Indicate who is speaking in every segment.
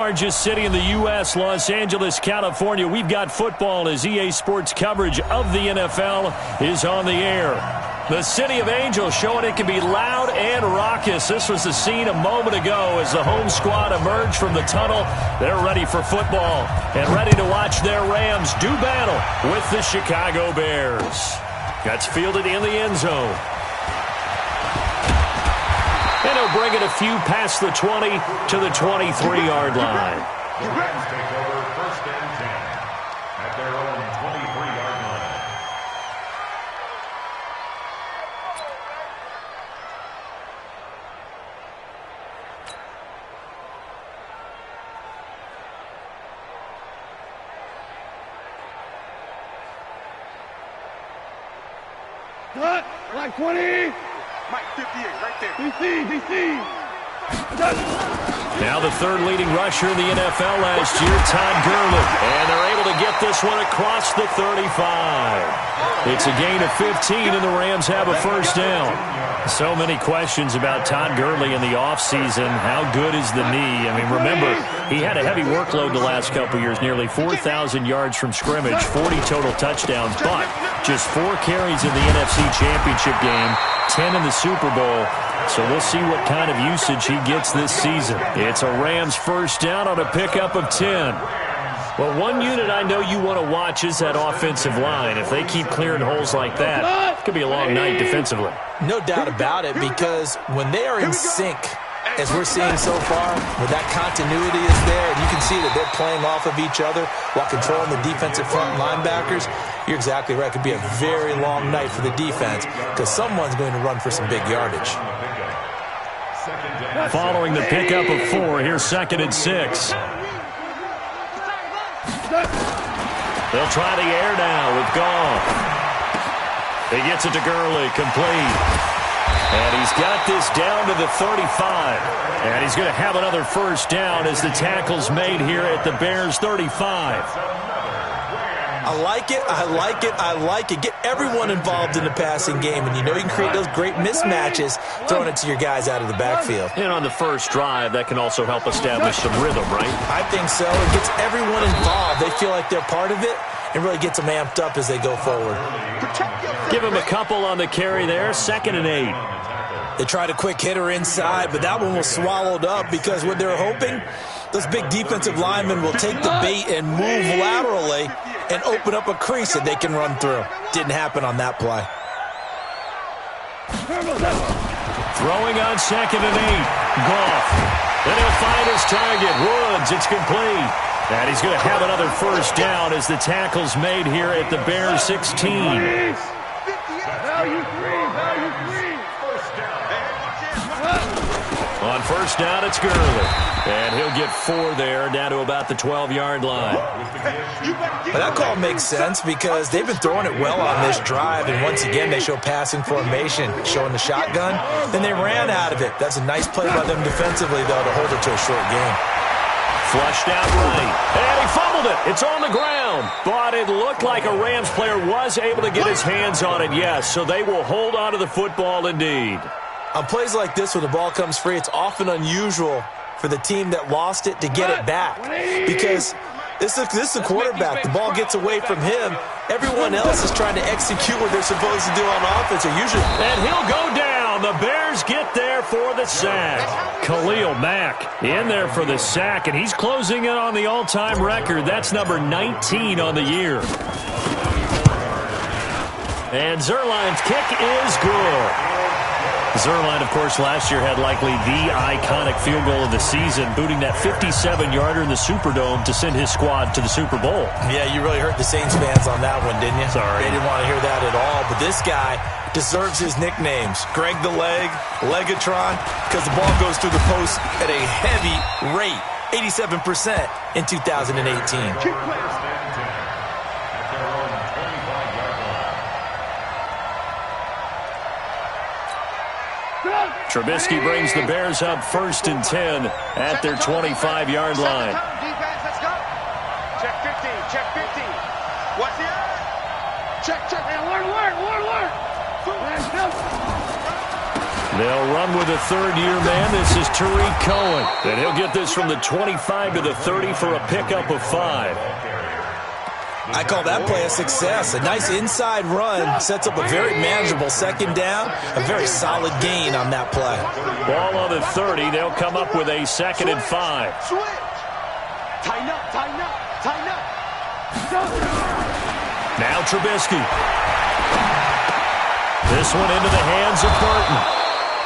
Speaker 1: Largest city in the U.S., Los Angeles, California. We've got football as EA Sports coverage of the NFL is on the air. The City of Angels showing it can be loud and raucous. This was the scene a moment ago as the home squad emerged from the tunnel. They're ready for football and ready to watch their Rams do battle with the Chicago Bears. That's fielded in the end zone. And he'll bring it a few past the 20 to the 23-yard line.
Speaker 2: The Rams take over first and 10 at their own 23-yard line.
Speaker 3: Cut! Like 20!
Speaker 4: Mike 58, right there.
Speaker 3: DC!
Speaker 1: Now the third leading rusher in the NFL last year, Todd Gurley. And they're able to get this one across the 35. It's a gain of 15, and the Rams have a first down. So many questions about Todd Gurley in the offseason. How good is the knee? I mean, remember, he had a heavy workload the last couple years, nearly 4,000 yards from scrimmage, 40 total touchdowns, but just 4 carries in the NFC Championship game, 10 in the Super Bowl. So we'll see what kind of usage he gets this season. It's a Rams first down on a pickup of 10. Well, one unit I know you want to watch is that offensive line. If they keep clearing holes like that, it could be a long night defensively.
Speaker 5: No doubt about it, because when they are in sync, as we're seeing so far, where that continuity is there, and you can see that they're playing off of each other while controlling the defensive front linebackers, you're exactly right. It could be a very long night for the defense because someone's going to run for some big yardage.
Speaker 1: Following the pickup of 4, here's 2nd and 6. They'll try the air now with Goff. He gets it to Gurley, complete. And he's got this down to the 35. And he's going to have another first down as the tackle's made here at the Bears' 35.
Speaker 5: I like it, I like it, I like it. Get everyone involved in the passing game, and you know you can create those great mismatches throwing it to your guys out of the backfield.
Speaker 1: And on the first drive, that can also help establish some rhythm, right?
Speaker 5: I think so. It gets everyone involved. They feel like they're part of it and really gets them amped up as they go forward.
Speaker 1: Give him a couple on the carry there, 2nd and 8.
Speaker 5: They tried a quick hitter inside, but that one was swallowed up because what they're hoping, those big defensive linemen will take the bait and move laterally and open up a crease that they can run through. Didn't happen on that play.
Speaker 1: Throwing on 2nd and 8. Goff. Then he'll find his target. Woods. It's complete. And he's going to have another first down as the tackle's made here at the Bears' 16. On first down, it's Gurley. And he'll get 4 there, down to about the 12-yard line.
Speaker 5: But that call makes sense because they've been throwing it well on this drive, and once again they show passing formation, showing the shotgun. Then they ran out of it. That's a nice play by them defensively, though, to hold it to a short game.
Speaker 1: Flushed out right. And he fumbled it. It's on the ground. But it looked like a Rams player was able to get his hands on it, yes. So they will hold on to the football indeed.
Speaker 5: On plays like this where the ball comes free, it's often unusual for the team that lost it to get it back. Because this is the quarterback. The ball gets away from him. Everyone else is trying to execute what they're supposed to do on offense. Or usually.
Speaker 1: And he'll go down. The Bears get there for the sack. Khalil Mack in there for the sack, and he's closing in on the all-time record. That's number 19 on the year. And Zuerlein's kick is good. Zuerlein, of course, last year had likely the iconic field goal of the season, booting that 57-yarder in the Superdome to send his squad to the Super Bowl.
Speaker 5: Yeah, you really hurt the Saints fans on that one, didn't you?
Speaker 1: Sorry.
Speaker 5: They didn't want to hear that at all. But this guy deserves his nicknames. Greg the Leg, Legatron, because the ball goes through the post at a heavy rate, 87% in 2018.
Speaker 1: Trubisky brings the Bears up 1st and 10 at their 25-yard line.
Speaker 4: Defense, let's go. Check 15, check 15. What's the Check. Hey, alert.
Speaker 1: They'll run with a third-year man. This is Tariq Cohen. And he'll get this from the 25 to the 30 for a pickup of 5.
Speaker 5: I call that play a success. A nice inside run sets up a very manageable second down. A very solid gain on that play.
Speaker 1: Ball on the 30. They'll come up with a 2nd and 5.
Speaker 4: Switch. Tighten up, tighten up, tighten up.
Speaker 1: Now Trubisky. This one into the hands of Burton.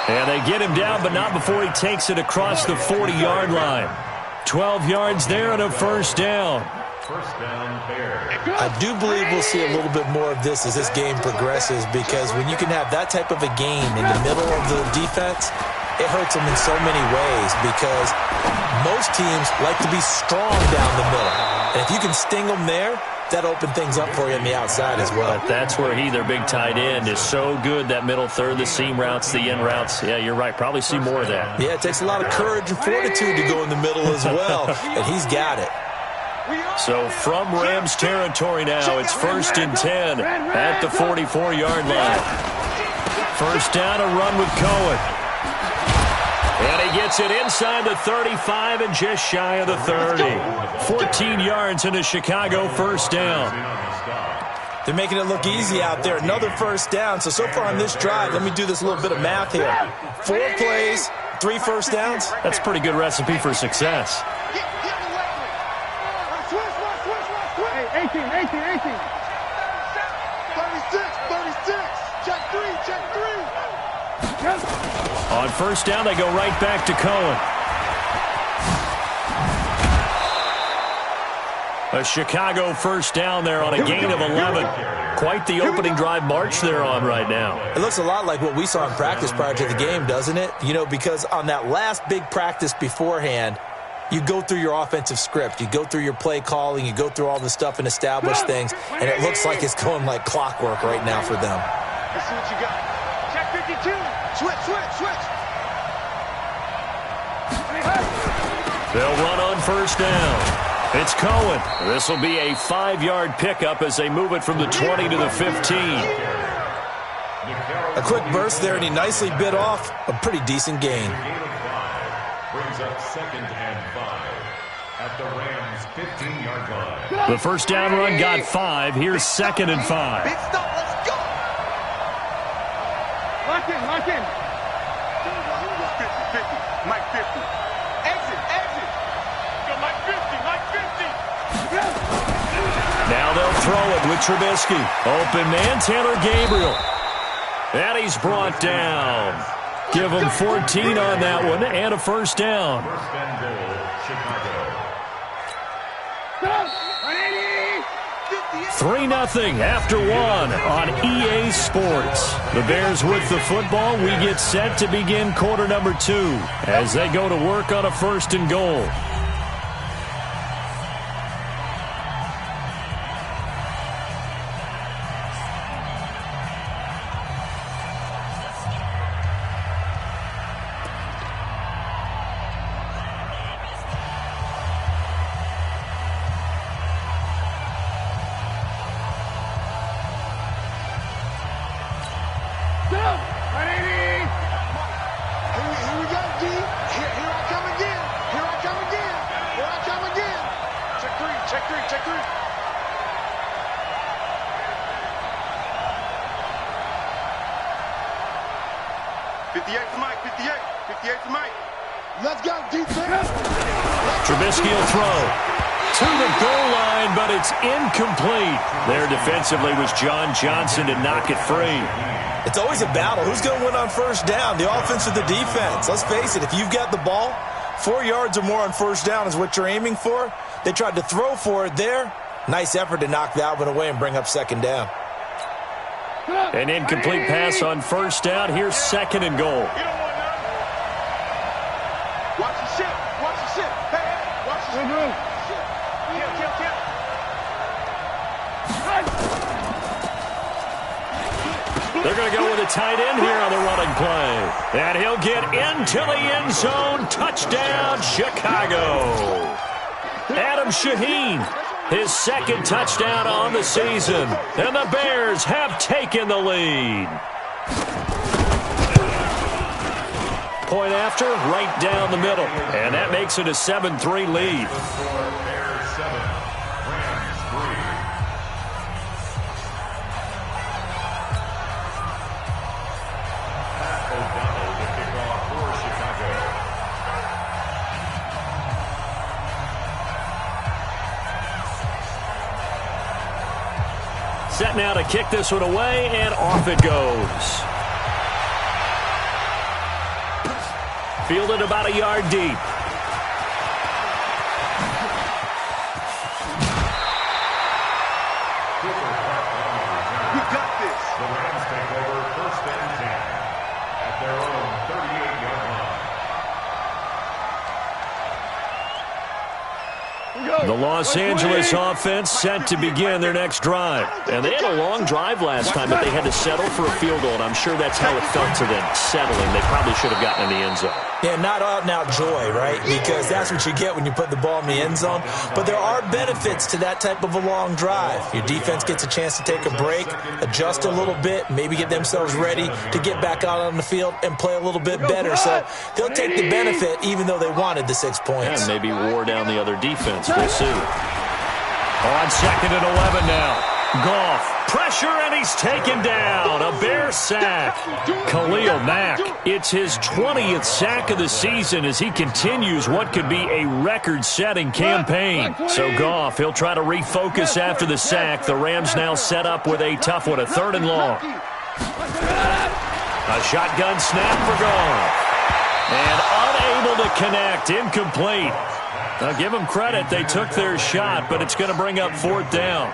Speaker 1: And they get him down, but not before he takes it across the 40-yard line. 12 yards there and a first down.
Speaker 2: First down, Bears.
Speaker 5: I do believe we'll see a little bit more of this as this game progresses, because when you can have that type of a game in the middle of the defense, it hurts them in so many ways, because most teams like to be strong down the middle. And if you can sting them there, that open things up for you on the outside as well.
Speaker 1: But that's where he, their big tight end, is so good, that middle third, the seam routes, the in routes. Yeah, you're right. Probably see more of that.
Speaker 5: Yeah, it takes a lot of courage and fortitude to go in the middle as well, and he's got it.
Speaker 1: So from Rams territory now, it's 1st and 10 at the 44-yard line. First down, a run with Cohen. And he gets it inside the 35 and just shy of the 30. 14 yards and a Chicago first down.
Speaker 5: They're making it look easy out there. Another first down. So far on this drive, let me do this little bit of math here. 4 plays, 3 first downs.
Speaker 1: That's a pretty good recipe for success.
Speaker 3: 18, 18, 18.
Speaker 4: 36, 36. Check 3, check 3.
Speaker 1: On first down, they go right back to Cohen. A Chicago first down there on a gain of 11. Quite the opening drive march they're on right now.
Speaker 5: It looks a lot like what we saw in practice prior to the game, doesn't it? You know, because on that last big practice beforehand, you go through your offensive script. You go through your play calling. You go through all the stuff and establish things. And it looks like it's going like clockwork right now for them.
Speaker 4: Let's see what you got. Check 52. Switch, switch, switch.
Speaker 1: They'll run on first down. It's Cohen. This will be a 5-yard pickup as they move it from the 20 to the 15.
Speaker 5: A quick burst there, and he nicely bit off a pretty decent gain.
Speaker 2: Brings up 2nd and 5 at the Rams' 15-yard line.
Speaker 1: The first down run got 5. Here's 2nd and 5.
Speaker 4: Big stop, let's go.
Speaker 3: Lock in, lock in.
Speaker 4: 50, 50. Mike 50. Exit, exit. Go Mike 50, Mike 50.
Speaker 1: Now they'll throw it with Trubisky. Open man, Taylor Gabriel. And he's brought down. Give him 14 on that one and a first down.
Speaker 2: First and goal, Chicago.
Speaker 1: 3-0 after 1 on EA Sports. The Bears with the football. We get set to begin quarter number 2 as they go to work on a 1st and goal. Trubisky will throw to the goal line, but it's incomplete. There defensively was John Johnson to knock it free.
Speaker 5: It's always a battle. Who's going to win on first down, the offense or the defense? Let's face it, if you've got the ball, 4 yards or more on first down is what you're aiming for. They tried to throw for it there. Nice effort to knock that one away and bring up 2nd down.
Speaker 1: An incomplete pass on first down. Here's 2nd and goal.
Speaker 4: Watch the ship. Watch the ship. Hey, watch the ship. Kill.
Speaker 1: They're going to go with a tight end here on the running play. And he'll get into the end zone. Touchdown, Chicago. Adam Shaheen, his 2nd touchdown on the season. And the Bears have taken the lead. point after, right down the middle. And that makes it a 7-3 lead.
Speaker 2: Bears 7, Rams 3. Pat O'Donnell to kick off for Chicago.
Speaker 1: Set now to kick this one away, and off it goes. Fielded about a yard deep.
Speaker 4: We got this.
Speaker 2: The Rams take over 1st and 10 at their own 38-yard line.
Speaker 1: The Los Angeles offense set to begin their next drive. And they had a long drive last time, but they had to settle for a field goal, and I'm sure that's how it felt to them, settling. They probably should have gotten in the end zone.
Speaker 5: Yeah, not out-and-out joy, right? Because that's what you get when you put the ball in the end zone. But there are benefits to that type of a long drive. Your defense gets a chance to take a break, adjust a little bit, maybe get themselves ready to get back out on the field and play a little bit better. So they'll take the benefit even though they wanted the 6 points.
Speaker 1: And maybe wore down the other defense. We'll see. On 2nd and 11 now. Goff, pressure, and he's taken down. A Bear sack. Khalil Mack, it's his 20th sack of the season as he continues what could be a record-setting campaign. So Goff, he'll try to refocus after the sack. The Rams now set up with a tough one, a 3rd and long. A shotgun snap for Goff. And unable to connect, incomplete. Now give them credit, they took their shot, but it's going to bring up 4th down.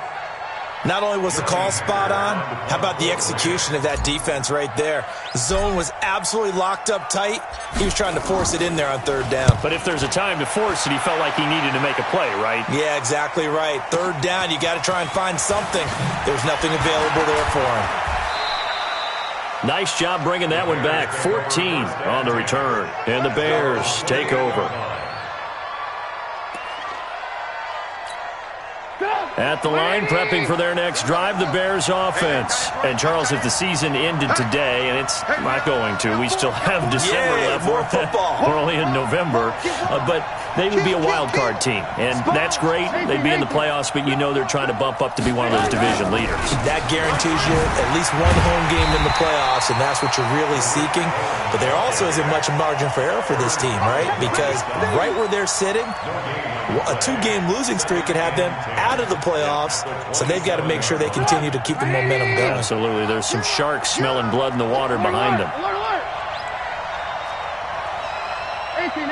Speaker 5: Not only was the call spot on, how about the execution of that defense right there? The zone was absolutely locked up tight. He was trying to force it in there on 3rd down.
Speaker 1: But if there's a time to force it, he felt like he needed to make a play, right?
Speaker 5: Yeah, exactly right. 3rd down, you got to try and find something. There's nothing available there for him.
Speaker 1: Nice job bringing that one back. 14 on the return. And the Bears take over. At the line, prepping for their next drive, the Bears offense. And, Charles, if the season ended today, and it's not going to, we still have December left.
Speaker 5: More football.
Speaker 1: We're only in November. But they would be a wild card team. And that's great. They'd be in the playoffs, but you know they're trying to bump up to be one of those division leaders. That
Speaker 5: guarantees you at least one home game in the playoffs, and that's what you're really seeking. But there also isn't much margin for error for this team, right? Because right where they're sitting, a 2-game losing streak could have them out of the playoffs, so they've got to make sure they continue to keep the momentum going.
Speaker 1: Absolutely. There's some sharks smelling blood in the water behind them.
Speaker 3: 18.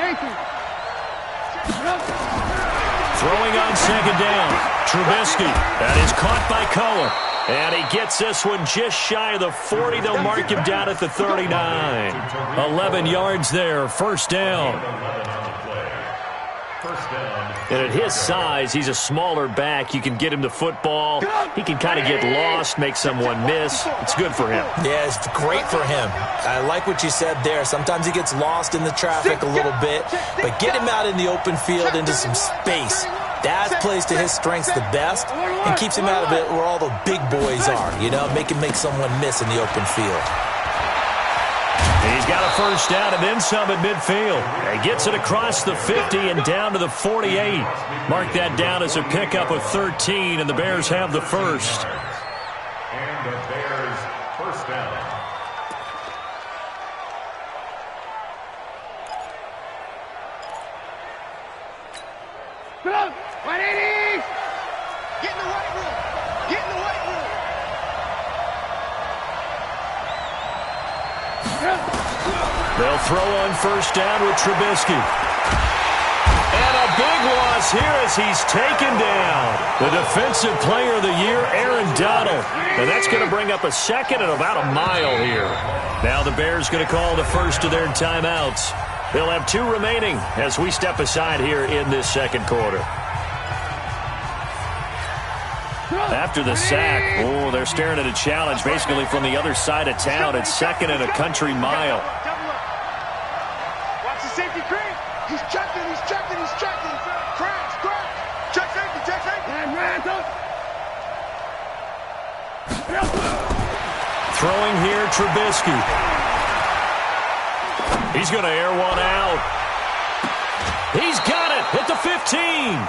Speaker 1: Throwing on 2nd down. Trubisky. That is caught by Cohen. And he gets this one just shy of the 40. They'll mark him down at the 39. 11 yards there. 1st down. And at his size, he's a smaller back. You can get him the football. He can kind of get lost, make someone miss. It's good for him.
Speaker 5: Yeah, it's great for him. I like what you said there. Sometimes he gets lost in the traffic a little bit, but get him out in the open field into some space. That plays to his strengths the best and keeps him out of it where all the big boys are, you know, make someone miss in the open field.
Speaker 1: He's got a 1st down and then some at midfield. He gets it across the 50 and down to the 48. Mark that down as a pickup of 13, and the Bears have the 1st.
Speaker 2: And the Bears 1st down.
Speaker 3: Go! 180!
Speaker 4: Get in the right room. Get in the right room.
Speaker 1: They'll throw on 1st down with Trubisky. And a big loss here as he's taken down. The Defensive Player of the Year, Aaron Donald. And that's going to bring up a 2nd and about a mile here. Now the Bears going to call the first of their timeouts. They'll have 2 remaining as we step aside here in this 2nd quarter. After the sack, they're staring at a challenge basically from the other side of town. It's 2nd and a country mile.
Speaker 4: Watch the safety creep. He's checking. Crash. Check safety.
Speaker 1: Throwing here, Trubisky. He's going to air one out. He's got it at the 15.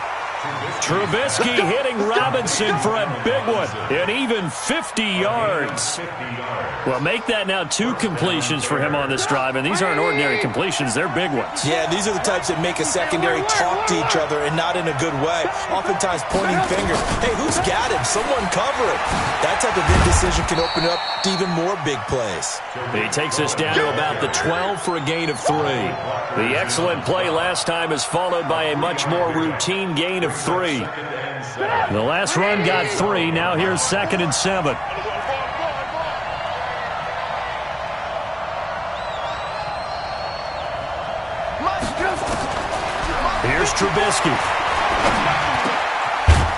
Speaker 1: Trubisky hitting Robinson for a big one, and even 50 yards. Well, make that now 2 completions for him on this drive, and these aren't ordinary completions. They're big ones.
Speaker 5: Yeah, these are the types that make a secondary talk to each other, and not in a good way. Oftentimes pointing fingers. Hey, who's got him? Someone cover it. That type of indecision can open up to even more big plays.
Speaker 1: He takes us down to about the 12 for a gain of 3. The excellent play last time is followed by a much more routine gain of 3. The last run got 3. Now here's 2nd and 7. Here's Trubisky.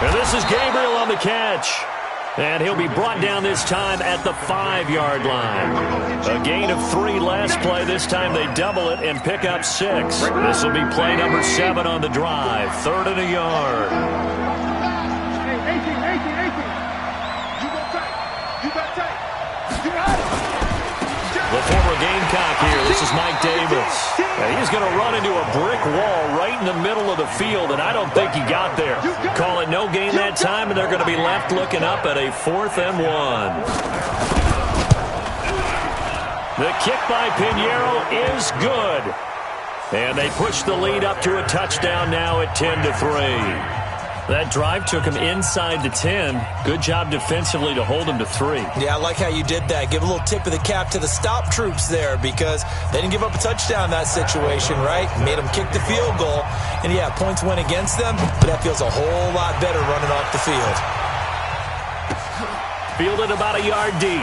Speaker 1: And this is Gabriel on the catch. And he'll be brought down this time at the 5-yard line. A gain of 3 last play. This time they double it and pick up 6. This will be play number 7 on the drive. 3rd and a yard.
Speaker 3: Hey, 18. You go tight. You got tight. You got it.
Speaker 1: The former Gamecock here. This is Mike Davis. And he's going to run into a brick wall right in the middle of the field, and I don't think he got there. Call it no gain that time, and they're going to be left looking up at a 4th and 1. The kick by Pinheiro is good. And they push the lead up to a touchdown now at 10-3. That drive took him inside the 10. Good job defensively to hold him to 3.
Speaker 5: Yeah, I like how you did that. Give a little tip of the cap to the stop troops there, because they didn't give up a touchdown in that situation, right? Made them kick the field goal. And, yeah, points went against them, but that feels a whole lot better running off the field.
Speaker 1: Fielded about a yard deep.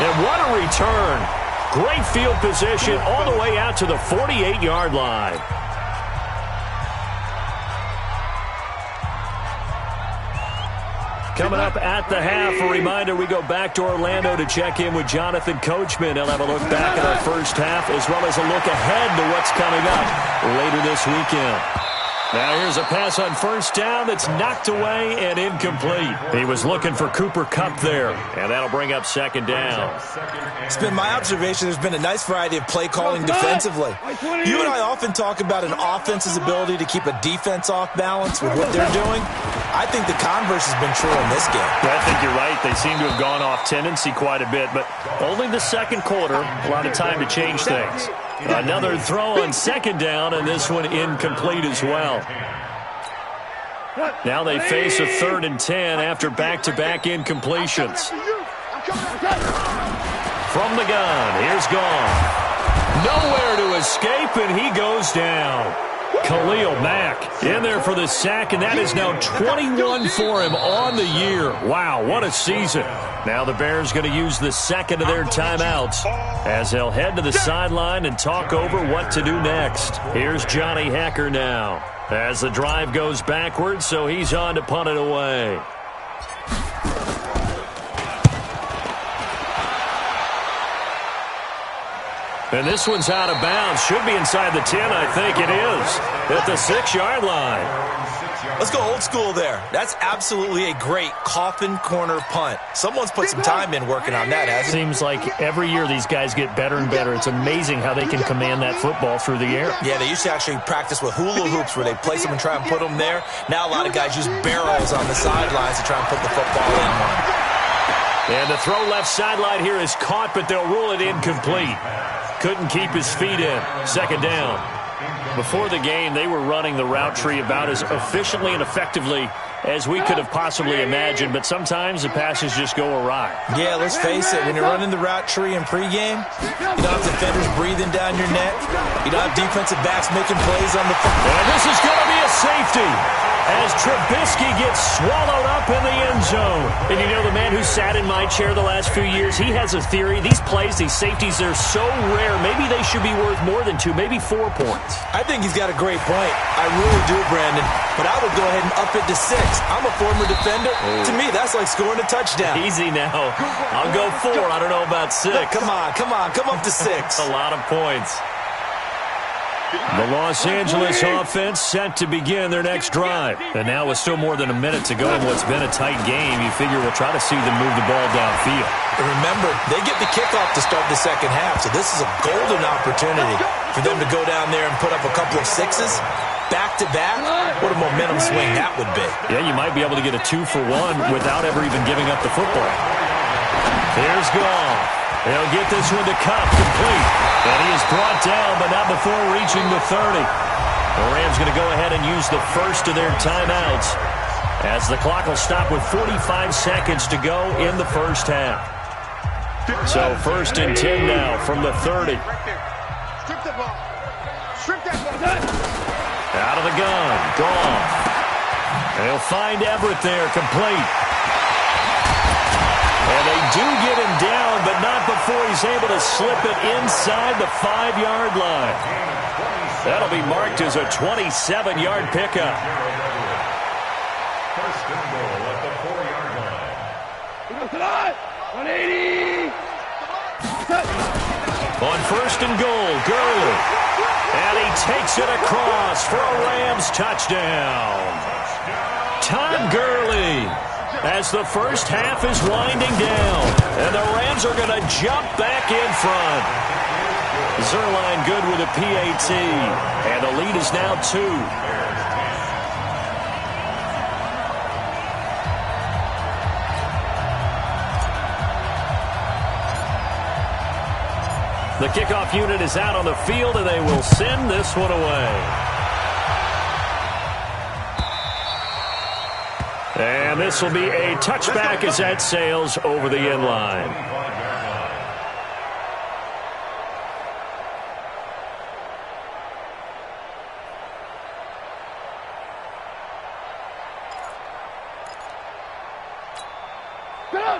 Speaker 1: And what a return. Great field position all the way out to the 48-yard line. Coming up at the half, a reminder, we go back to Orlando to check in with Jonathan Coachman. He'll have a look back at our first half as well as a look ahead to what's coming up later this weekend. Now here's a pass on 1st down that's knocked away and incomplete. He was looking for Cooper Kupp there, and that'll bring up 2nd down.
Speaker 5: It's been my observation there's been a nice variety of play calling defensively. You and I often talk about an offense's ability to keep a defense off balance with what they're doing. I think the converse has been true in this game.
Speaker 1: I think you're right. They seem to have gone off tendency quite a bit, but only the 2nd quarter, a lot of time to change things. Another throw on 2nd down, and this one incomplete as well. Now they face a 3rd and 10 after back-to-back incompletions. From the gun, here's Gone. Nowhere to escape, and he goes down. Khalil Mack in there for the sack, and that is now 21 for him on the year. Wow, what a season. Now the Bears going to use the 2nd of their timeouts as they'll head to the sideline and talk over what to do next. Here's Johnny Hekker now as the drive goes backwards, so he's on to punt it away. And this one's out of bounds. Should be inside the 10, I think it is. At the 6-yard line.
Speaker 5: Let's go old school there. That's absolutely a great coffin corner punt. Someone's put some time in working on that, hasn't it?
Speaker 1: Seems like every year these guys get better and better. It's amazing how they can command that football through the air.
Speaker 5: Yeah, they used to actually practice with hula hoops where they place them and try and put them there. Now a lot of guys use barrels on the sidelines to try and put the football in one.
Speaker 1: And the throw left sideline here is caught, but they'll rule it incomplete. Couldn't keep his feet in. 2nd down. Before the game, they were running the route tree about as efficiently and effectively as we could have possibly imagined, but sometimes the passes just go awry.
Speaker 5: Yeah, let's face it. When you're running the route tree in pregame, you don't have defenders breathing down your neck. You don't have defensive backs making plays on the football.
Speaker 1: And this is going to be a safety as Trubisky gets swallowed up in the end zone. And you know, the man who sat in my chair the last few years, he has a theory. These plays, these safeties, they're so rare. Maybe they should be worth more than 2, maybe 4 points.
Speaker 5: I think he's got a great point. I really do, Brandon. But I would go ahead and up it to 6. I'm a former defender. To me, that's like scoring a touchdown.
Speaker 1: Easy now. I'll go 4. I don't know about 6.
Speaker 5: Come on. Come up to 6.
Speaker 1: A lot of points. The Los Angeles offense set to begin their next drive. And now with still more than a minute to go in what's been a tight game, you figure we'll try to see them move the ball downfield.
Speaker 5: And remember, they get the kickoff to start the second half, so this is a golden opportunity for them to go down there and put up a couple of sixes. Back-to-back, what a momentum swing that would be.
Speaker 1: Yeah, you might be able to get a 2-for-1 without ever even giving up the football. Here's Goff. They'll get this one to Kupp, complete. And he is brought down, but not before reaching the 30. The Rams going to go ahead and use the first of their timeouts as the clock will stop with 45 seconds to go in the first half. So 1st and 10 now from the 30.
Speaker 3: Strip the ball. Strip that ball.
Speaker 1: Out of the gun, Goff. They'll find Everett there, complete. And they do get him down, but not before he's able to slip it inside the 5-yard line. That'll be marked as a 27-yard pickup.
Speaker 2: First and goal at the 4-yard line.
Speaker 3: 180.
Speaker 1: On 1st and goal, Gurley. And he takes it across for a Rams touchdown. Todd Gurley. As the first half is winding down. And the Rams are going to jump back in front. Zuerlein good with a PAT. And the lead is now 2. The kickoff unit is out on the field, and they will send this one away. And this will be a touchback as that sails over the end line.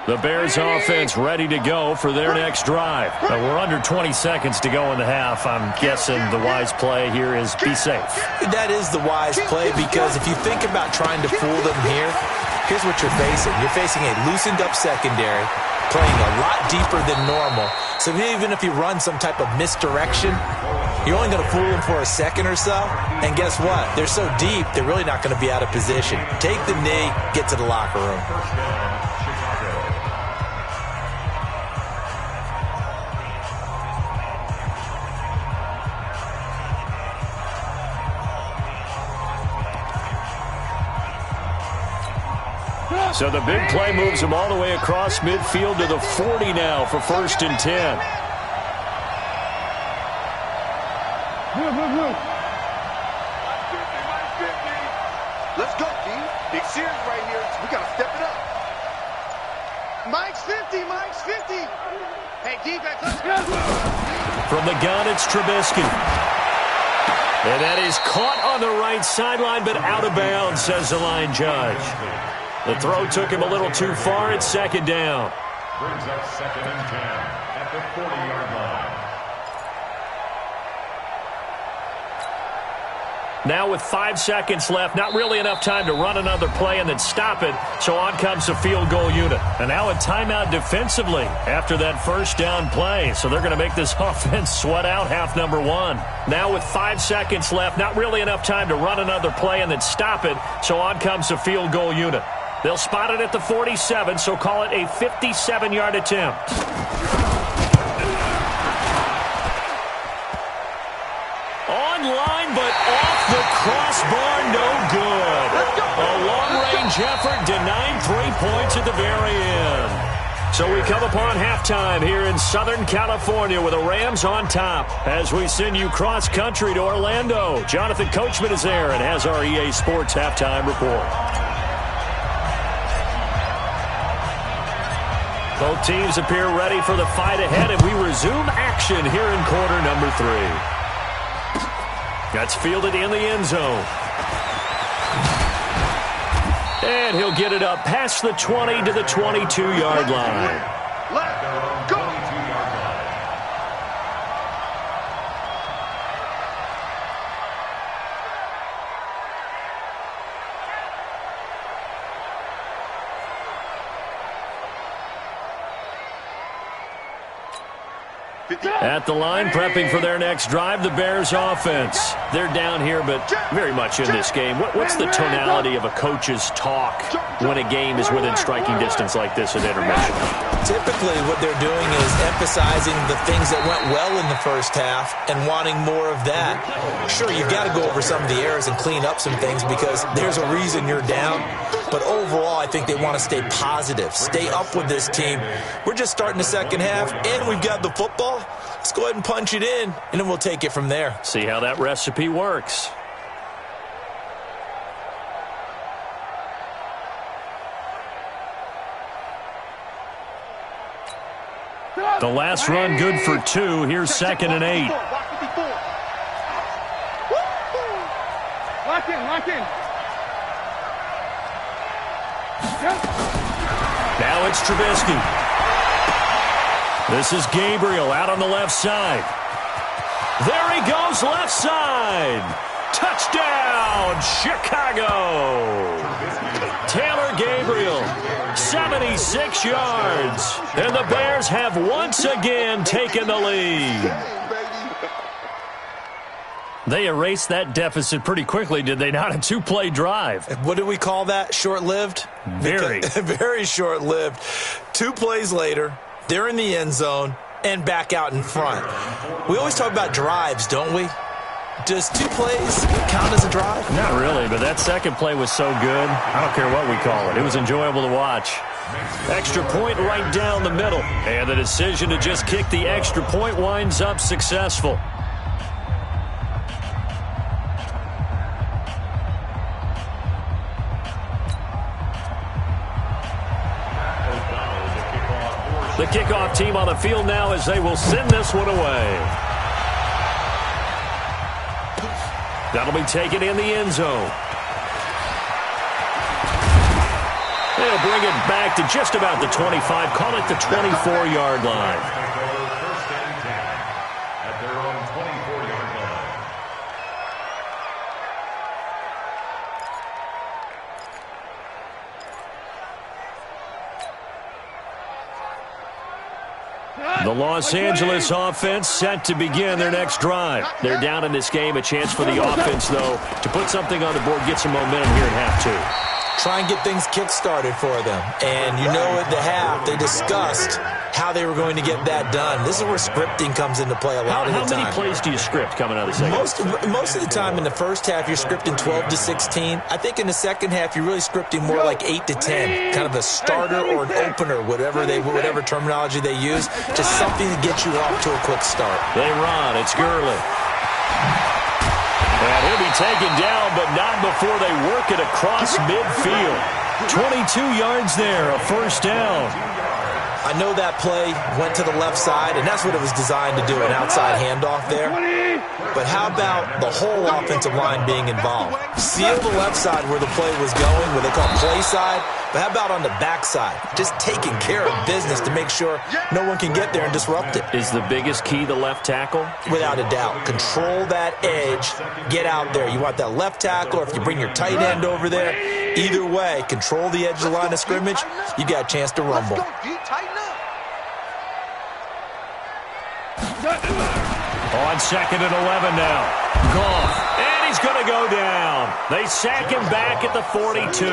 Speaker 1: The Bears offense ready to go for their next drive. We're under 20 seconds to go in the half. I'm guessing the wise play here is be safe.
Speaker 5: That is the wise play, because if you think about trying to fool them here, here's what you're facing. You're facing a loosened up secondary, playing a lot deeper than normal. So even if you run some type of misdirection, you're only going to fool them for a second or so. And guess what? They're so deep, they're really not going to be out of position. Take the knee, get to the locker room.
Speaker 1: So the big play moves him all the way across midfield to the 40 now for 1st and 10.
Speaker 3: Let's go, D. Big series right here. We got to step it up. Mike's 50. Mike's 50. Hey, defense, let's go.
Speaker 1: From the gun, it's Trubisky. And that is caught on the right sideline, but out of bounds, says the line judge. The throw took him a little too far. It's 2nd down.
Speaker 2: Brings up 2nd and 10 at the 40-yard line.
Speaker 1: Now with 5 seconds left, not really enough time to run another play and then stop it, so on comes the field goal unit. And now a timeout defensively after that first down play, so they're going to make this offense sweat out half number 1. Now with 5 seconds left, not really enough time to run another play and then stop it, so on comes the field goal unit. They'll spot it at the 47, so call it a 57-yard attempt. Online, but off the crossbar, no good. A long-range effort denying 3 points at the very end. So we come upon halftime here in Southern California with the Rams on top as we send you cross-country to Orlando. Jonathan Coachman is there and has our EA Sports halftime report. Both teams appear ready for the fight ahead, and we resume action here in quarter number 3. That's fielded in the end zone. And he'll get it up past the 20 to the 22-yard line.
Speaker 3: Let's go.
Speaker 1: At the line, prepping for their next drive, the Bears offense. They're down here, but very much in this game. What's the tonality of a coach's talk when a game is within striking distance like this at intermission?
Speaker 5: Typically, what they're doing is emphasizing the things that went well in the first half and wanting more of that. Sure, you've got to go over some of the errors and clean up some things because there's a reason you're down. But overall, I think they want to stay positive, stay up with this team. We're just starting the second half, and we've got the football. Let's go ahead and punch it in, and then we'll take it from there.
Speaker 1: See how that recipe works. The last run good for 2. Here's 2nd and 8.
Speaker 4: Lock in, lock in.
Speaker 1: Now it's Trubisky. This is Gabriel out on the left side. There he goes, left side. Touchdown, Chicago. Taylor Gabriel, 76 yards. And the Bears have once again taken the lead. They erased that deficit pretty quickly, did they not? A 2-play drive.
Speaker 5: What do we call that? Short-lived?
Speaker 1: Very.
Speaker 5: Very short-lived. 2 plays later, they're in the end zone and back out in front. We always talk about drives, don't we? Does 2 plays count as a drive?
Speaker 1: Not really, but that second play was so good. I don't care what we call it. It was enjoyable to watch. Extra point right down the middle. And the decision to just kick the extra point winds up successful. The kickoff team on the field now as they will send this one away. That'll be taken in the end zone. They'll bring it back to just about the 25. Call it the 24-yard line.
Speaker 2: First and 10 at their own 24-yard line.
Speaker 1: The Los Angeles offense set to begin their next drive. They're down in this game. A chance for the offense, though, to put something on the board, get some momentum here in half 2.
Speaker 5: Try and get things kick-started for them. And you know at the half, they discussed how they were going to get that done. This is where scripting comes into play a lot of the time.
Speaker 1: How many plays do you script coming out of the second?
Speaker 5: Most of the time in the first half, you're scripting 12 to 16. I think in the second half, you're really scripting more like 8 to 10. Kind of a starter or an opener, whatever terminology they use. Just something to get you off to a quick start.
Speaker 1: They run. It's Gurley. And he'll be taken down, but not before they work it across midfield. 22 yards there, a first down.
Speaker 5: I know that play went to the left side, and that's what it was designed to do, an outside handoff there. But how about the whole offensive line being involved? Seal the left side where the play was going, what they call play side. But how about on the back side? Just taking care of business to make sure no one can get there and disrupt it.
Speaker 1: Is the biggest key the left tackle?
Speaker 5: Without a doubt. Control that edge. Get out there. You want that left tackle, or if you bring your tight end over there, either way, control the edge of the line of scrimmage, you got a chance to rumble.
Speaker 1: On 2nd and 11 now. Goff. And he's going to go down. They sack him back at the 42.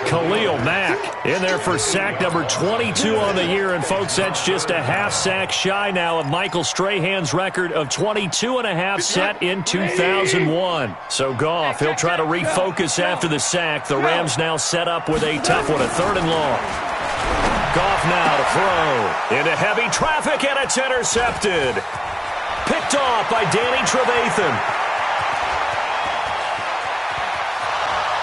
Speaker 1: Khalil Mack in there for sack number 22 on the year. And, folks, that's just a half sack shy now of Michael Strahan's record of 22.5 set in 2001. So Goff, he'll try to refocus after the sack. The Rams now set up with a tough one, a 3rd and long. Goff now to throw into heavy traffic, and it's intercepted. Picked off by Danny Trevathan.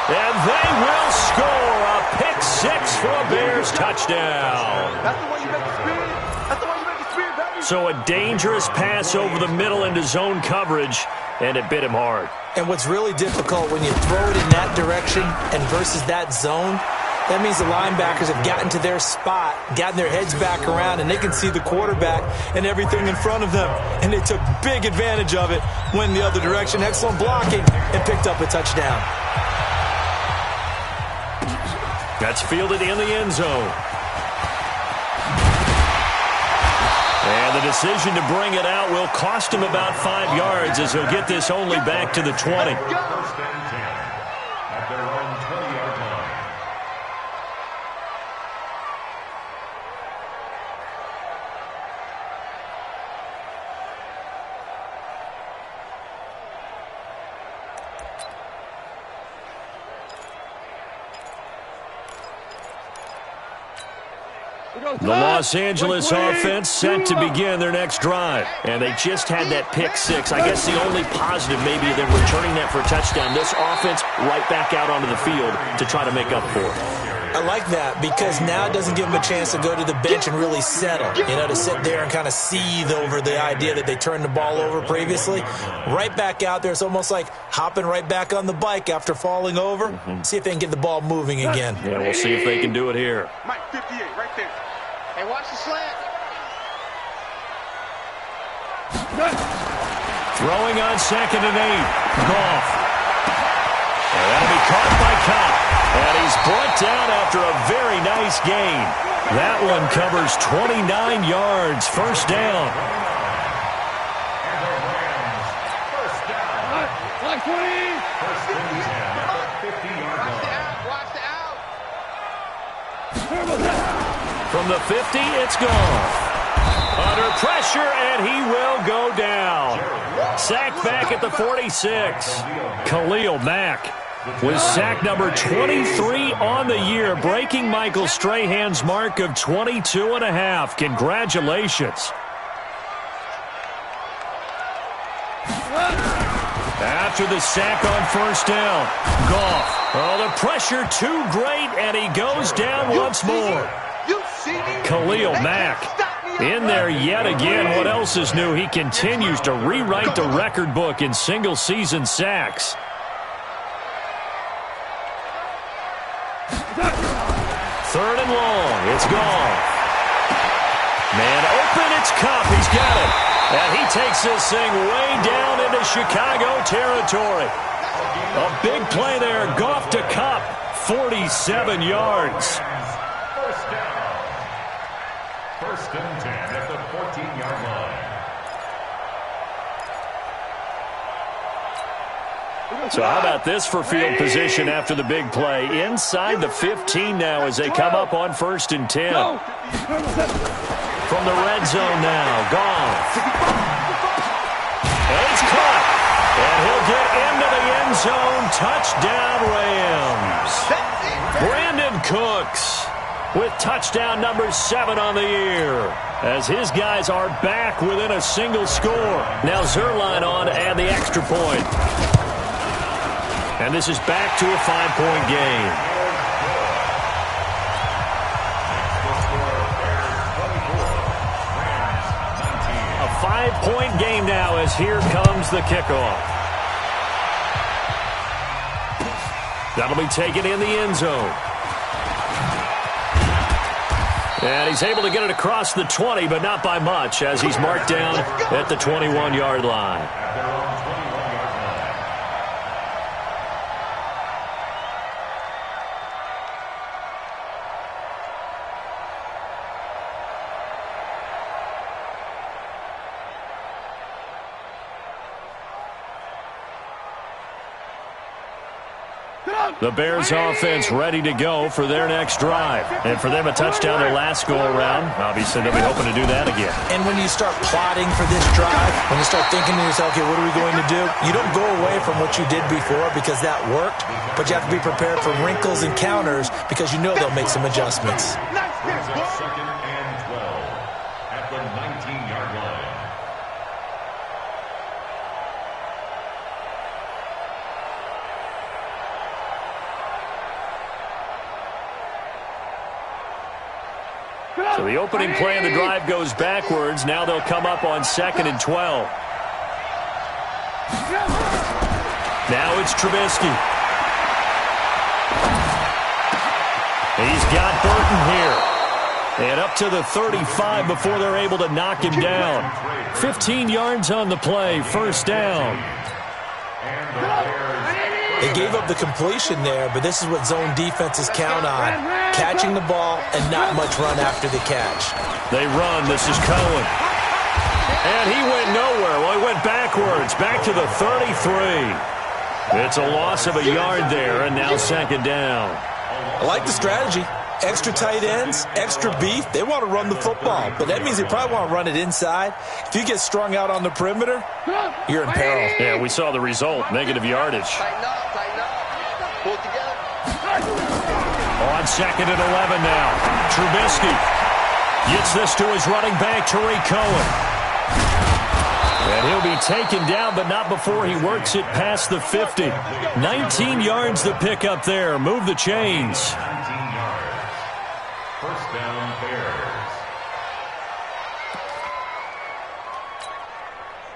Speaker 1: And they will score a pick-6 for a Bears touchdown.
Speaker 3: That's the way you make the spirit. That's the way you make the spirit, baby.
Speaker 1: So a dangerous pass over the middle into zone coverage, and it bit him hard.
Speaker 5: And what's really difficult when you throw it in that direction and versus that zone, that means the linebackers have gotten to their spot, gotten their heads back around, and they can see the quarterback and everything in front of them. And they took big advantage of it, went the other direction, excellent blocking, and picked up a touchdown. That's
Speaker 1: fielded in the end zone. And the decision to bring it out will cost him about 5 yards as he'll get this only back to the 20.
Speaker 2: First and 10 at their own 20-yard line.
Speaker 1: The Los Angeles offense set to begin their next drive. And they just had that pick six. I guess the only positive maybe them returning that for a touchdown. This offense right back out onto the field to try to make up for it.
Speaker 5: I like that because now it doesn't give them a chance to go to the bench and really settle, to sit there and kind of seethe over the idea that they turned the ball over previously. Right back out there. It's almost like hopping right back on the bike after falling over. See if they can get the ball moving again.
Speaker 1: Yeah, we'll see if they can do it here.
Speaker 4: Mike 58, right there.
Speaker 3: Hey, watch the slant.
Speaker 1: Throwing on 2nd and 8. Goff. And that'll be caught by Cobb. And he's brought down after a very nice gain. That one covers 29 yards. First down.
Speaker 2: And the Rams, first down.
Speaker 4: Like 20.
Speaker 2: First and 10 at the 50-yard line.
Speaker 3: Watch the out.
Speaker 1: From the 50, it's Goff. Under pressure, and he will go down. Sacked back at the 46. Khalil Mack was sack number 23 on the year, breaking Michael Strahan's mark of 22.5. Congratulations. After the sack on first down, Goff. Oh, the pressure too great, and he goes down once more. Khalil Mack in there yet again. What else is new? He continues to rewrite the record book in single-season sacks. Third and long. It's Goff. Man open. It's Kupp. He's got it. And he takes this thing way down into Chicago territory. A big play there. Goff to Kupp. 47 yards.
Speaker 2: First down. First and 10 at the 14-yard line.
Speaker 1: So how about this for field position after the big play? Inside the 15 now as they come up on 1st and 10. From the red zone now, Goff. And it's caught. And he'll get into the end zone. Touchdown, Rams. Brandon Cooks with touchdown number 7 on the year, as his guys are back within a single score. Now Zuerlein on to add the extra point. And this is back to a 5-point game. A 5-point game now as here comes the kickoff. That'll be taken in the end zone. And he's able to get it across the 20, but not by much, as he's marked down at the 21-yard line. The Bears offense ready to go for their next drive. And for them, a touchdown their last go-around. Obviously, they'll be hoping to do that again.
Speaker 5: And when you start plotting for this drive, when you start thinking to yourself, okay, what are we going to do? You don't go away from what you did before because that worked, but you have to be prepared for wrinkles and counters because you know they'll make some adjustments.
Speaker 2: Second and 12 at the 19-yard line.
Speaker 1: So the opening play of the drive goes backwards. Now they'll come up on 2nd and 12. Now it's Trubisky. He's got Burton here. And up to the 35 before they're able to knock him down. 15 yards on the play. First down.
Speaker 5: They gave up the completion there, but this is what zone defenses count on. Catching the ball and not much run after the catch.
Speaker 1: They run. This is Cohen. And he went nowhere. Well, he went backwards, back to the 33. It's a loss of a yard there, and now second down.
Speaker 5: I like the strategy. Extra tight ends, extra beef. They want to run the football, but that means they probably want to run it inside. If you get strung out on the perimeter, you're in peril.
Speaker 1: Yeah, we saw the result, negative yardage.
Speaker 3: Tighten up. Pull together.
Speaker 1: On second and 11 now. Trubisky gets this to his running back, Tariq Cohen. And he'll be taken down, but not before he works it past the 50. 19 yards the pick up there. Move the chains.
Speaker 2: 19 yards. First down, Bears.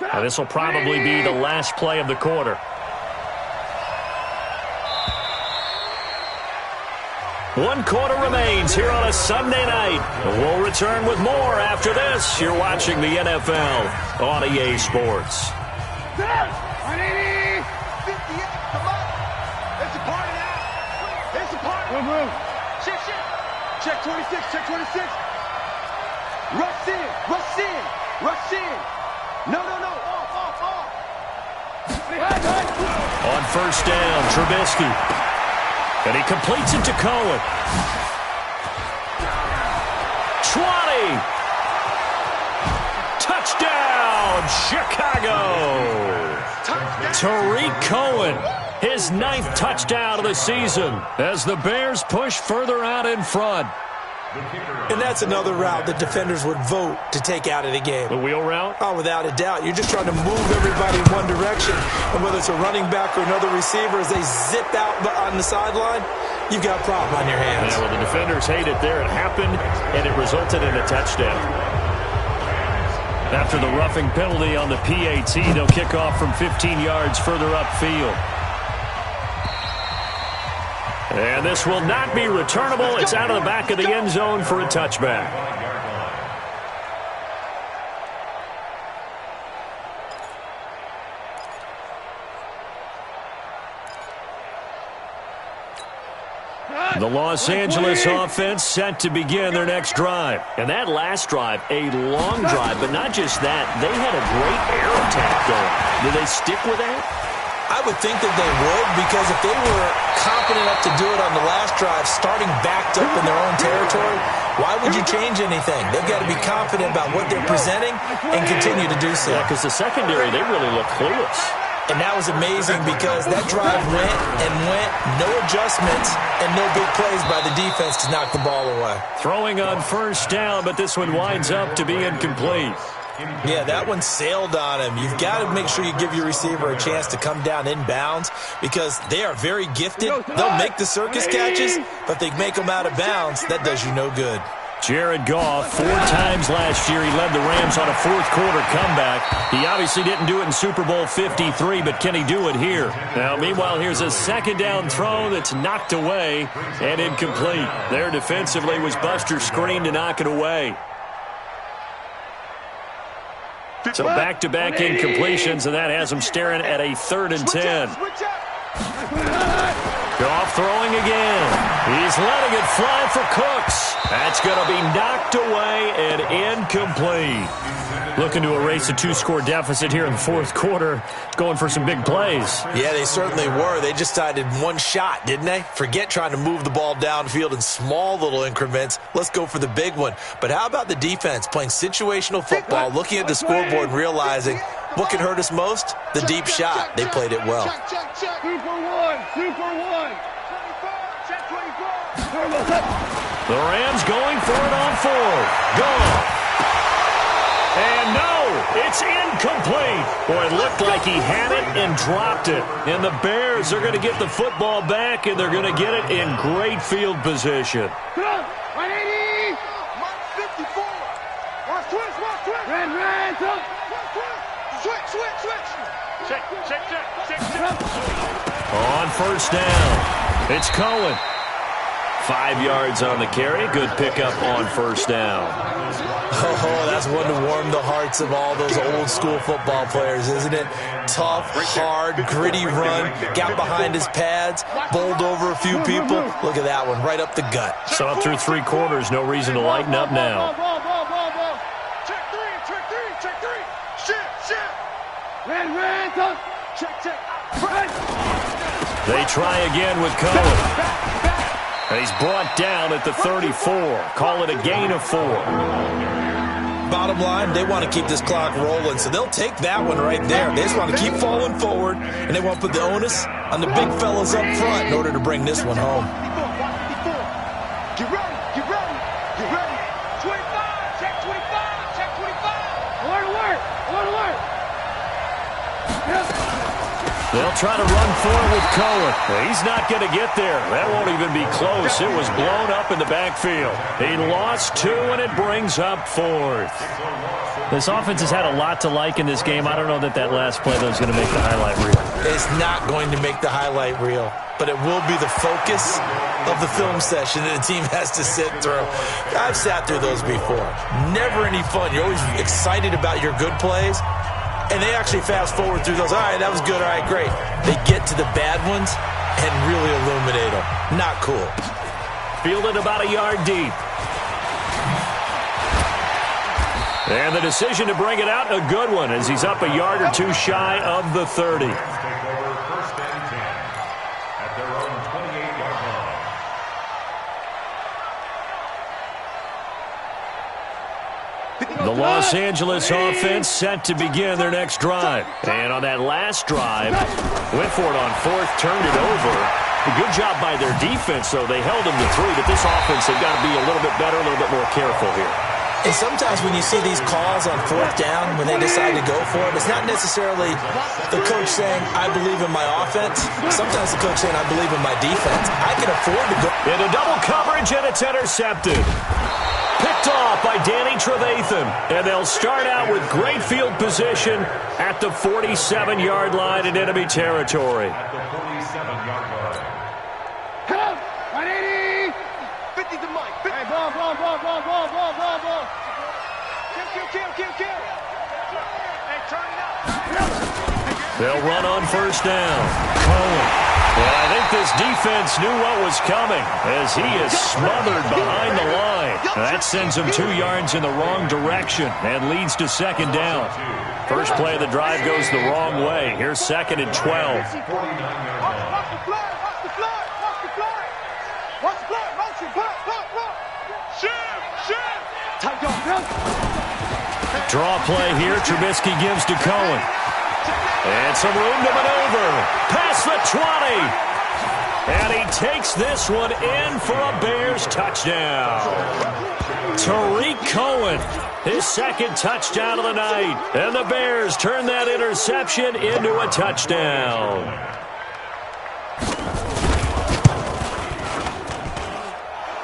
Speaker 1: Now, this will probably be the last play of the quarter. One quarter remains here on a Sunday night. We'll return with more after this. You're watching the NFL on EA Sports.
Speaker 3: 180! 58, come on! It's a party now! It's a party! Move. Check 26, check 26! Rush in! No, off!
Speaker 1: On first down, Trubisky. And he completes it to Cohen. 20! Touchdown, Chicago! Tariq Cohen, his 9th touchdown of the season as the Bears push further out in front.
Speaker 5: And that's another route that defenders would vote to take out of the game.
Speaker 1: The wheel route?
Speaker 5: Oh, without a doubt. You're just trying to move everybody in one direction. And whether it's a running back or another receiver, as they zip out on the sideline, you've got a problem on your hands.
Speaker 1: Yeah, well, the defenders hate it there. It happened, and it resulted in a touchdown. After the roughing penalty on the PAT, they'll kick off from 15 yards further upfield. And this will not be returnable. It's out of the back of the end zone for a touchback. The Los Angeles offense set to begin their next drive. And that last drive, a long drive, but not just that. They had a great air attack going. Did they stick with that?
Speaker 5: I would think that they would, because if they were confident enough to do it on the last drive, starting backed up in their own territory, why would you change anything? They've got to be confident about what they're presenting and continue to do so.
Speaker 1: Yeah, because the secondary, they really look clueless.
Speaker 5: And that was amazing because that drive went, no adjustments, and no big plays by the defense to knock the ball away.
Speaker 1: Throwing on first down, but this one winds up to be incomplete.
Speaker 5: Yeah, that one sailed on him. You've got to make sure you give your receiver a chance to come down inbounds because they are very gifted. They'll make the circus catches, but they make them out of bounds. That does you no good.
Speaker 1: Jared Goff, 4 times last year, he led the Rams on a fourth-quarter comeback. He obviously didn't do it in Super Bowl 53, but can he do it here? Now, meanwhile, here's a second-down throw that's knocked away and incomplete. There defensively was Buster screened to knock it away. So back-to-back incompletions, and that has him staring at a 3rd and 10. Goff throwing again. He's letting it fly for Cooks. That's going to be knocked away and incomplete. Looking to erase a 2-score deficit here in the fourth quarter. Going for some big plays.
Speaker 5: Yeah, they certainly were. They just decided one shot, didn't they? Forget trying to move the ball downfield in small little increments. Let's go for the big one. But how about the defense playing situational football, looking at the scoreboard and realizing what can hurt us most? The deep shot. They played it well.
Speaker 4: Super one. Check 24.
Speaker 1: The Rams going for it on 4th. Gone. And no, it's incomplete. Boy, it looked like he had it and dropped it. And the Bears are going to get the football back, and they're going to get it in great field position.
Speaker 4: 180.
Speaker 3: Mark 54. Watch twitch.
Speaker 4: Red, up.
Speaker 3: Switch.
Speaker 4: Check.
Speaker 1: On first down, it's Cohen. 5 yards on the carry. Good pickup on first down.
Speaker 5: Oh, that's one to warm the hearts of all those old-school football players, isn't it? Tough, hard, gritty run. Got behind his pads, bowled over a few people. Look at that one, right up the gut.
Speaker 1: Saw through 3 quarters. No reason to lighten up now.
Speaker 4: Check three.
Speaker 1: They try again with Cohen. He's brought down at the 34. Call it a gain of 4.
Speaker 5: Bottom line, they want to keep this clock rolling, so they'll take that one right there. They just want to keep falling forward, and they want to put the onus on the big fellas up front in order to bring this one home.
Speaker 3: Get ready, get ready, get ready. 25, check 25, check 25. Alert.
Speaker 1: They'll try to run forward with Cohen. He's not going to get there. That won't even be close. It was blown up in the backfield. He lost 2, and it brings up 4th.
Speaker 6: This offense has had a lot to like in this game. I don't know that last play, though, is going to make the highlight reel.
Speaker 5: It's not going to make the highlight reel, but it will be the focus of the film session that the team has to sit through. I've sat through those before. Never any fun. You're always excited about your good plays, and they actually fast forward through those. All right, that was good. All right, great. They get to the bad ones and really illuminate them. Not cool.
Speaker 1: Fielded about a yard deep. And the decision to bring it out, a good one, as he's up a yard or 2 shy of the 30.
Speaker 2: Take over 1st and 10 at their own 28-yard line.
Speaker 1: The Los Angeles offense set to begin their next drive. And on that last drive, went for it on 4th, turned it over. A good job by their defense, though. They held them to 3, but this offense, they've got to be a little bit better, a little bit more careful here.
Speaker 5: And sometimes when you see these calls on 4th down, when they decide to go for it, it's not necessarily the coach saying, I believe in my offense. Sometimes the coach saying, I believe in my defense. I can afford to go.
Speaker 1: Into double coverage, and it's intercepted. Picked off by Danny Trevathan. And they'll start out with great field position at the 47-yard line in enemy territory.
Speaker 2: At the 47-yard line.
Speaker 3: Come! 180! 50 to Mike. 50. Hey, ball. Kill. Hey, turn it up.
Speaker 1: They'll run on 1st down. Cohen. And I think this defense knew what was coming as he is smothered behind the line. That sends him 2 yards in the wrong direction and leads to 2nd down. First play of the drive goes the wrong way. Here's 2nd and 12.
Speaker 3: Watch the flag. Motion. Shift. Tight go.
Speaker 1: Draw play here. Trubisky gives to Cohen. And some room to maneuver. Past the 20. And he takes this one in for a Bears touchdown. Tariq Cohen, his 2nd touchdown of the night. And the Bears turn that interception into a touchdown.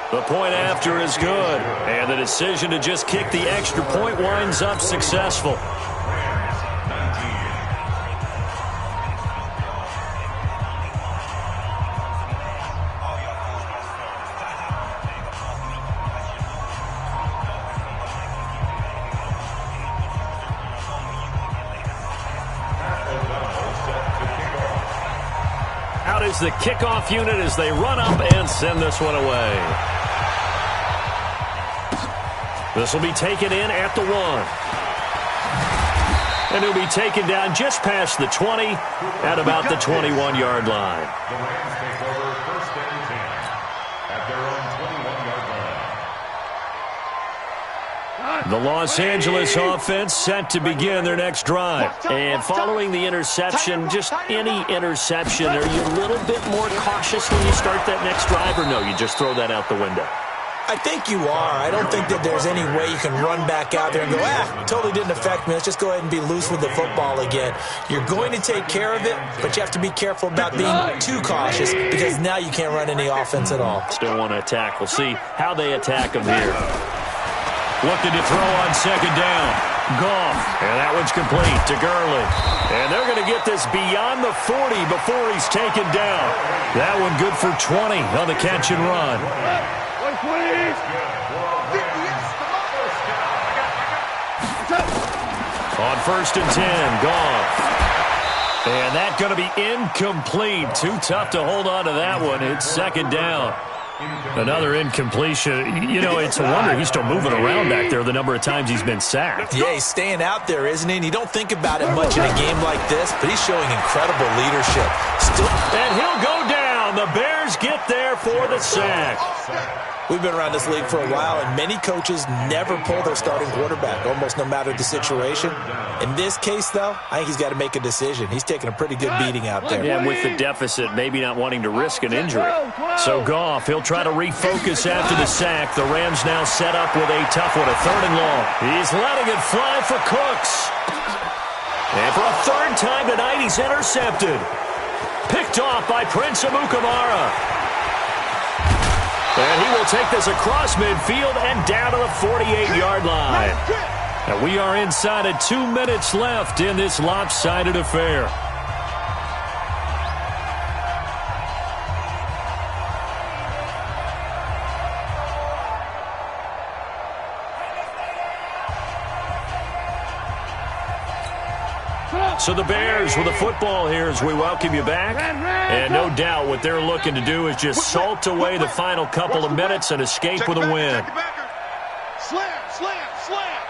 Speaker 1: The point after is good. And the decision to just kick the extra point winds up successful. Out is the kickoff unit as they run up and send this one away. This will be taken in at the 1. And he'll be taken down just past the 20 at about the 21-yard line.
Speaker 2: The Rams take over 1st and 10 at their own 21-yard line.
Speaker 1: The Los Angeles offense set to begin their next drive. And following the interception, just any interception, are you a little bit more cautious when you start that next drive, or no, you just throw that out the window?
Speaker 5: I think you are. I don't think that there's any way you can run back out there and go, totally didn't affect me. Let's just go ahead and be loose with the football again. You're going to take care of it, but you have to be careful about being too cautious because now you can't run any offense at all.
Speaker 1: Still want to attack. We'll see how they attack him here. Looking to throw on 2nd down. Goff. And that one's complete to Gurley. And they're going to get this beyond the 40 before he's taken down. That one good for 20 on the catch and run. On 1st and 10, Goff. And that's going to be incomplete. Too tough to hold on to that one. It's 2nd down. Another incompletion. You know, it's a wonder he's still moving around back there the number of times he's been sacked.
Speaker 5: Yeah, he's staying out there, isn't he? And you don't think about it much in a game like this, but he's showing incredible leadership.
Speaker 1: And he'll go down. The Bears get there for the sack.
Speaker 5: We've been around this league for a while, and many coaches never pull their starting quarterback, almost no matter the situation. In this case, though, I think he's got to make a decision. He's taking a pretty good beating out there.
Speaker 1: Yeah, with the deficit, maybe not wanting to risk an injury. So Goff, he'll try to refocus after the sack. The Rams now set up with a tough one, a 3rd and long. He's letting it fly for Cooks. And for a 3rd time tonight, he's intercepted. Picked off by Prince Amukamara. And he will take this across midfield and down to the 48-yard line. And we are inside of 2 minutes left in this lopsided affair. So the Bears with the football here as we welcome you back. And no doubt what they're looking to do is just salt away the final couple of minutes and escape with a win.
Speaker 4: Slam, slam, slam.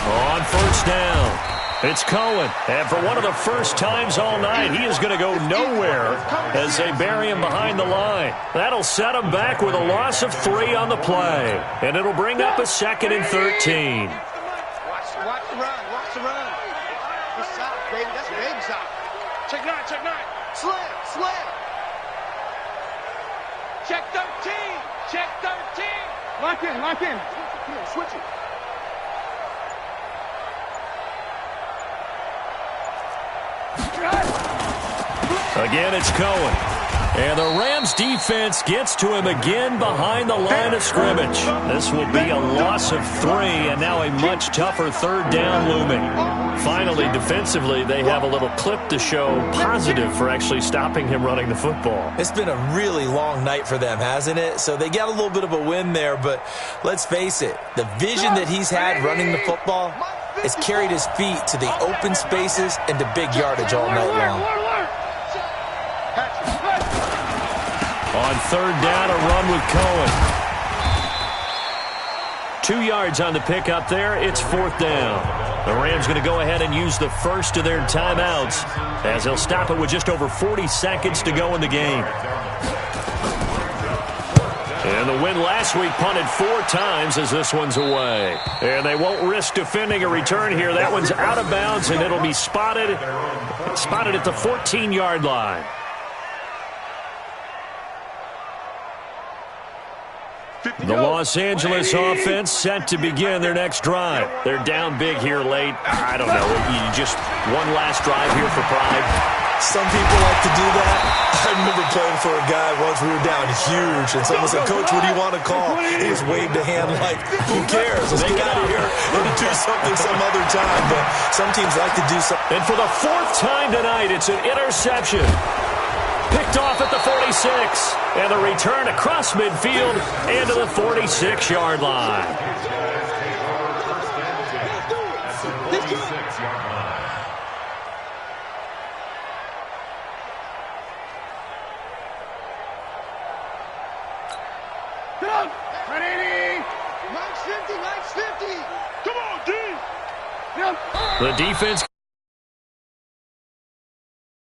Speaker 1: On 1st down, it's Cohen. And for one of the first times all night, he is going to go nowhere as they bury him behind the line. That'll set him back with a loss of 3 on the play. And it'll bring up a 2nd and 13.
Speaker 3: Watch the run. Watch the run. That's soft, baby. That's baby soft.
Speaker 4: Check 9, check 9.
Speaker 3: Slam, slam.
Speaker 4: Check 13. Check 13.
Speaker 3: Lock in, lock in. Switch it.
Speaker 1: Again, it's Cohen. And the Rams defense gets to him again behind the line of scrimmage. This will be a loss of 3, and now a much tougher 3rd down looming. Finally, defensively, they have a little clip to show positive for actually stopping him running the football.
Speaker 5: It's been a really long night for them, hasn't it? So they got a little bit of a win there, but let's face it, the vision that he's had running the football has carried his feet to the open spaces and to big yardage all night long.
Speaker 1: On 3rd down, a run with Cohen. 2 yards on the pickup there. It's 4th down. The Rams going to go ahead and use the first of their timeouts as they'll stop it with just over 40 seconds to go in the game. And the win last week punted 4 times as this one's away. And they won't risk defending a return here. That one's out of bounds, and it'll be spotted at the 14-yard line. The Los Angeles offense set to begin their next drive. They're down big here late. I don't know. You just one last drive here for pride.
Speaker 5: Some people like to do that. I remember playing for a guy once. We were down huge, and someone said, "Coach, what do you want to call?" He just waved a hand like, "Who cares? Let's get out of here and do something some other time." But some teams like to do something.
Speaker 1: And for the 4th time tonight, it's an interception. Picked off at the 46. And the return across midfield and to the 46-yard line.
Speaker 4: Get up. Ready?
Speaker 3: Mike's 50, Mike's 50.
Speaker 4: Come on, D.
Speaker 1: The defense